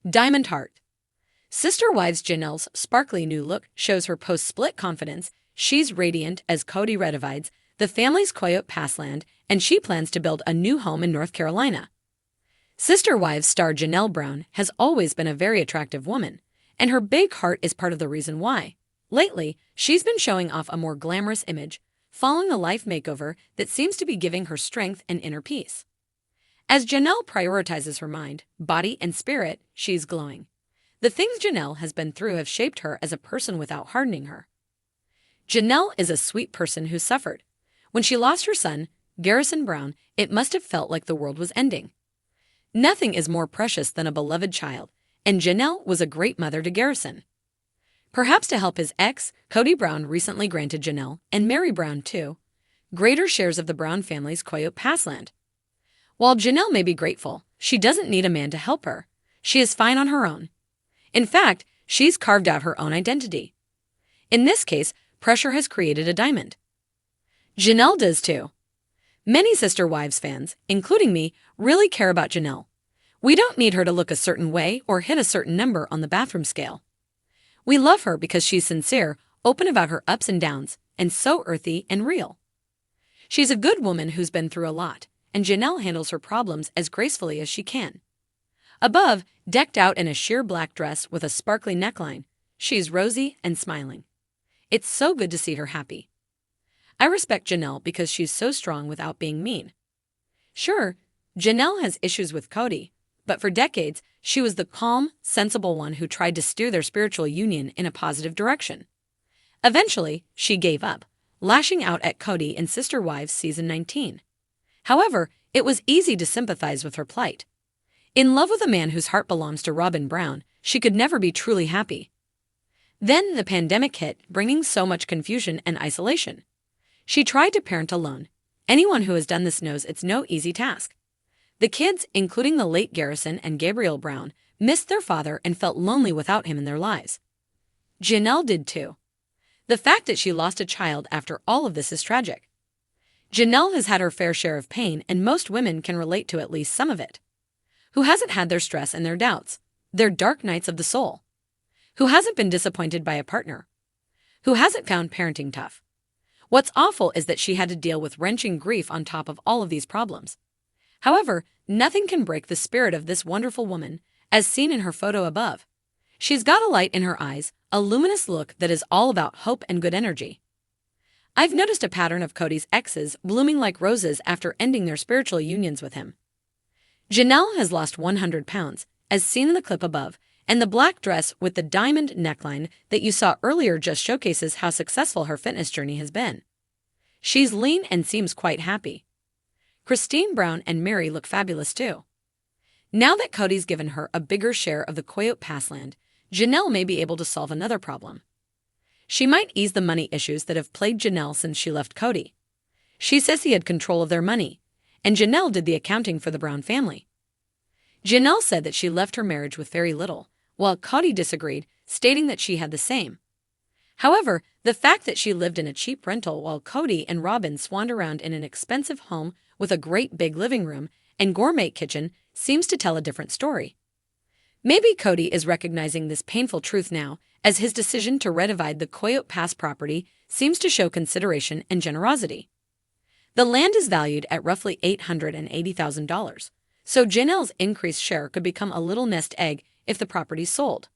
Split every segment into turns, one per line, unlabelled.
Diamond Heart. Sister Wives Janelle's sparkly new look shows her post-split confidence. She's radiant as Cody redivides the family's Coyote Passland, and she plans to build a new home in North Carolina. Sister Wives star Janelle Brown has always been a very attractive woman, and her big heart is part of the reason why. Lately, she's been showing off a more glamorous image, following a life makeover that seems to be giving her strength and inner peace. As Janelle prioritizes her mind, body, and spirit, she's glowing. The things Janelle has been through have shaped her as a person without hardening her. Janelle is a sweet person who suffered. When she lost her son, Garrison Brown, it must have felt like the world was ending. Nothing is more precious than a beloved child, and Janelle was a great mother to Garrison. Perhaps to help his ex, Cody Brown recently granted Janelle, and Mary Brown too, greater shares of the Brown family's Coyote Passland. While Janelle may be grateful, she doesn't need a man to help her. She is fine on her own. In fact, she's carved out her own identity. In this case, pressure has created a diamond. Janelle does too. Many Sister Wives fans, including me, really care about Janelle. We don't need her to look a certain way or hit a certain number on the bathroom scale. We love her because she's sincere, open about her ups and downs, and so earthy and real. She's a good woman who's been through a lot, and Janelle handles her problems as gracefully as she can. Above, decked out in a sheer black dress with a sparkly neckline, she's rosy and smiling. It's so good to see her happy. I respect Janelle because she's so strong without being mean. Sure, Janelle has issues with Cody, but for decades, she was the calm, sensible one who tried to steer their spiritual union in a positive direction. Eventually, she gave up, lashing out at Cody in Sister Wives Season 19. However, it was easy to sympathize with her plight. In love with a man whose heart belongs to Robin Brown, she could never be truly happy. Then the pandemic hit, bringing so much confusion and isolation. She tried to parent alone. Anyone who has done this knows it's no easy task. The kids, including the late Garrison and Gabriel Brown, missed their father and felt lonely without him in their lives. Janelle did too. The fact that she lost a child after all of this is tragic. Janelle has had her fair share of pain, and most women can relate to at least some of it. Who hasn't had their stress and their doubts, their dark nights of the soul? Who hasn't been disappointed by a partner? Who hasn't found parenting tough? What's awful is that she had to deal with wrenching grief on top of all of these problems. However, nothing can break the spirit of this wonderful woman, as seen in her photo above. She's got a light in her eyes, a luminous look that is all about hope and good energy. I've noticed a pattern of Cody's exes blooming like roses after ending their spiritual unions with him. Janelle has lost 100 pounds, as seen in the clip above, and the black dress with the diamond neckline that you saw earlier just showcases how successful her fitness journey has been. She's lean and seems quite happy. Cristin Brown and Mary look fabulous too. Now that Cody's given her a bigger share of the Coyote Passland, Janelle may be able to solve another problem. She might ease the money issues that have plagued Janelle since she left Cody. She says he had control of their money, and Janelle did the accounting for the Brown family. Janelle said that she left her marriage with very little, while Cody disagreed, stating that she had the same. However, the fact that she lived in a cheap rental while Cody and Robin swanned around in an expensive home with a great big living room and gourmet kitchen seems to tell a different story. Maybe Cody is recognizing this painful truth now, as his decision to redivide the Coyote Pass property seems to show consideration and generosity. The land is valued at roughly $880,000, so Janelle's increased share could become a little nest egg if the property sold.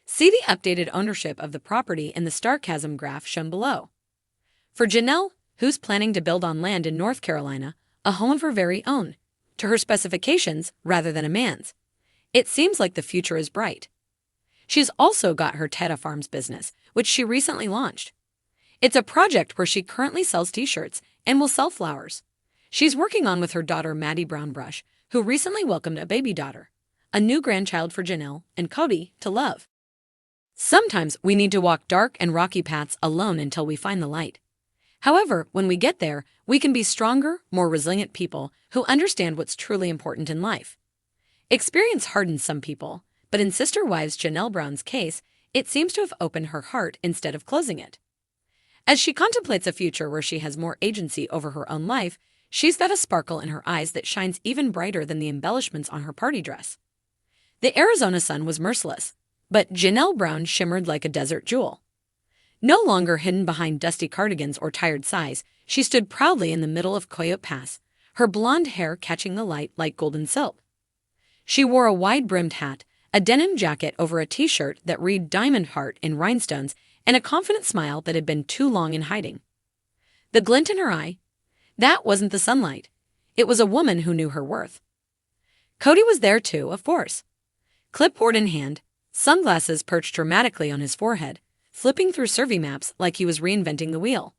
See the updated ownership of the property in the sarcasm graph shown below. For Janelle, who's planning to build on land in North Carolina, a home of her very own, to her specifications rather than a man's, it seems like the future is bright. She's also got her Teta Farms business, which she recently launched. It's a project where she currently sells t-shirts and will sell flowers. She's working on with her daughter Maddie Brownbrush, who recently welcomed a baby daughter, a new grandchild for Janelle and Cody to love. Sometimes we need to walk dark and rocky paths alone until we find the light. However, when we get there, we can be stronger, more resilient people who understand what's truly important in life. Experience hardens some people, but in Sister Wives Janelle Brown's case, it seems to have opened her heart instead of closing it. As she contemplates a future where she has more agency over her own life, she's got a sparkle in her eyes that shines even brighter than the embellishments on her party dress. The Arizona sun was merciless, but Janelle Brown shimmered like a desert jewel. No longer hidden behind dusty cardigans or tired sighs, she stood proudly in the middle of Coyote Pass, her blonde hair catching the light like golden silk. She wore a wide-brimmed hat, a denim jacket over a t-shirt that read Diamond Heart in rhinestones, and a confident smile that had been too long in hiding. The glint in her eye, that wasn't the sunlight. It was a woman who knew her worth. Cody was there too, of course. Clipboard in hand, sunglasses perched dramatically on his forehead, flipping through survey maps like he was reinventing the wheel.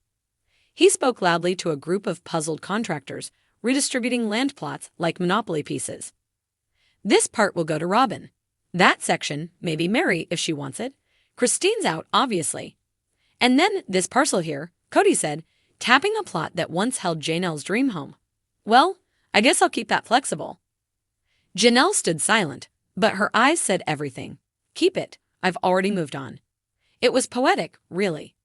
He spoke loudly to a group of puzzled contractors, redistributing land plots like Monopoly pieces. This part will go to Robin. That section, maybe Mary if she wants it. Cristine's out, obviously. And then this parcel here, Cody said, tapping a plot that once held Janelle's dream home. Well, I guess I'll keep that flexible. Janelle stood silent, but her eyes said everything. Keep it, I've already moved on. It was poetic, really.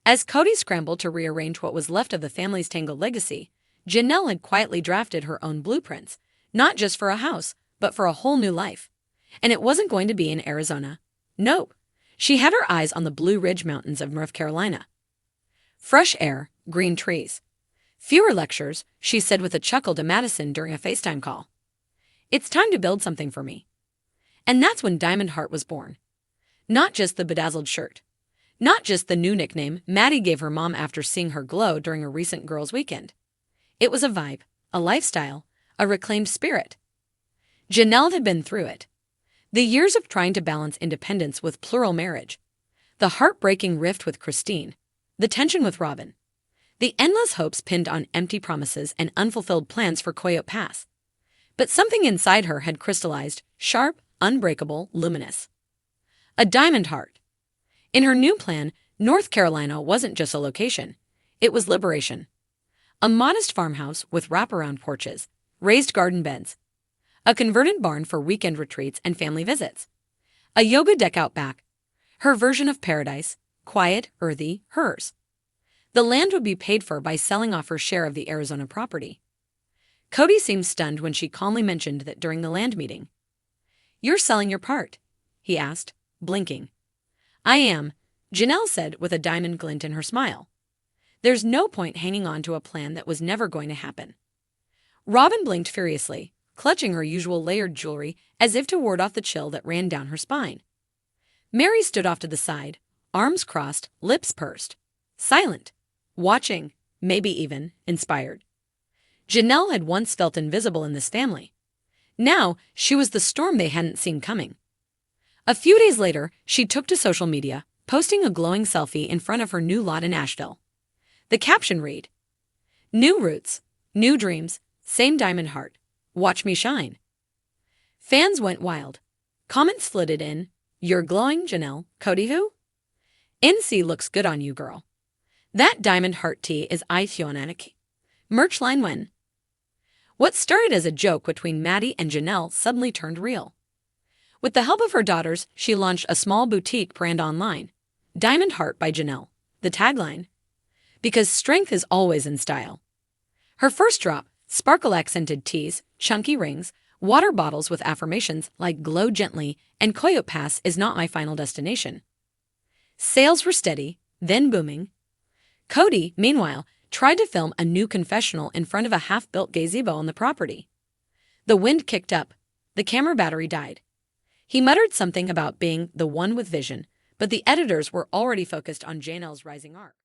As Cody scrambled to rearrange what was left of the family's tangled legacy, Janelle had quietly drafted her own blueprints, not just for a house, but for a whole new life. And it wasn't going to be in Arizona. Nope. She had her eyes on the Blue Ridge Mountains of North Carolina. Fresh air, green trees. Fewer lectures, she said with a chuckle to Madison during a FaceTime call. It's time to build something for me. And that's when Diamond Heart was born. Not just the bedazzled shirt. Not just the new nickname Maddie gave her mom after seeing her glow during a recent girls' weekend. It was a vibe, a lifestyle, a reclaimed spirit. Janelle had been through it. The years of trying to balance independence with plural marriage. The heartbreaking rift with Cristin. The tension with Robin. The endless hopes pinned on empty promises and unfulfilled plans for Coyote Pass. But something inside her had crystallized, sharp, unbreakable, luminous. A diamond heart. In her new plan, North Carolina wasn't just a location. It was liberation. A modest farmhouse with wraparound porches, raised garden beds. A converted barn for weekend retreats and family visits. A yoga deck out back. Her version of paradise, quiet, earthy, hers. The land would be paid for by selling off her share of the Arizona property. Cody seemed stunned when she calmly mentioned that during the land meeting. "You're selling your part?" he asked, blinking. "I am," Janelle said with a diamond glint in her smile. There's no point hanging on to a plan that was never going to happen. Robin blinked furiously, clutching her usual layered jewelry as if to ward off the chill that ran down her spine. Mary stood off to the side, arms crossed, lips pursed. Silent. Watching, maybe even inspired. Janelle had once felt invisible in this family. Now, she was the storm they hadn't seen coming. A few days later, she took to social media, posting a glowing selfie in front of her new lot in Asheville. The caption read, "New roots, new dreams, same diamond heart. Watch me shine." Fans went wild. Comments flooded in, "You're glowing, Janelle. Cody who? NC looks good on you, girl. That diamond heart tee is iconic. Merch line when?" What started as a joke between Maddie and Janelle suddenly turned real. With the help of her daughters, she launched a small boutique brand online. Diamond Heart by Janelle. The tagline? Because strength is always in style. Her first drop, sparkle-accented tees, chunky rings, water bottles with affirmations like "Glow Gently" and "Coyote Pass is not my final destination." Sales were steady, then booming. Cody, meanwhile, tried to film a new confessional in front of a half-built gazebo on the property. The wind kicked up. The camera battery died. He muttered something about being the one with vision, but the editors were already focused on Janelle's rising arc.